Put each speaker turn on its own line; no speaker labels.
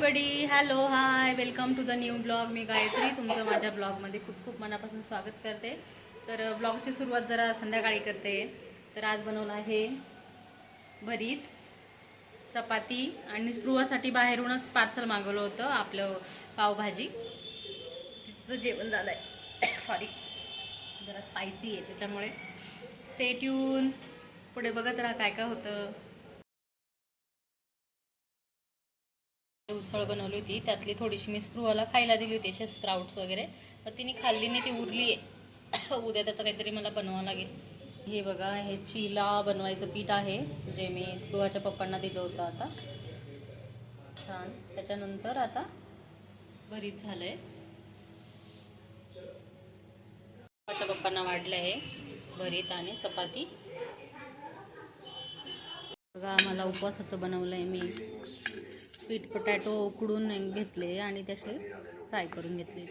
Everybody, hello hi, welcome to the new blog. मी गायत्री तुमचं माझ्या ब्लॉगमध्ये खूप खूप मनापासून स्वागत करते. तर ब्लॉगची सुरुवात जरा संध्याकाळी करते. तर आज बनवलं आहे भरीत, चपाती आणि स्पृहासाठी बाहेरूनच पार्सल मागवलं होतं आपलं पावभाजी. तिचं जेवण झालं आहे. सॉरी, जरा स्पायसी आहे त्याच्यामुळे स्टे ट्यून. पुढे बघत राहा काय काय होतं. उसळ बनवली होती, त्यातली थोडीशी मी स्पृहाला खायला दिली होती, असे स्प्राउट्स वगैरे. तर तिने खाल्ली नाही, ती उरली आहे. उद्या त्याचं काहीतरी मला बनवावं लागेल. हे बघा, हे चीला बनवायचं पीठ आहे, जे मी स्पृहाच्या पप्पांना दिलं होतं. आता छान. त्याच्यानंतर आता भरीत झालंय. स्पृहाच्या पप्पांना वाढलं आहे भरीत आणि चपाती. बघा, मला उपवासाचं बनवलं आहे मी. स्वीट पोटॅटो उकडून घेतले आणि त्याचे फ्राय करून घेतले.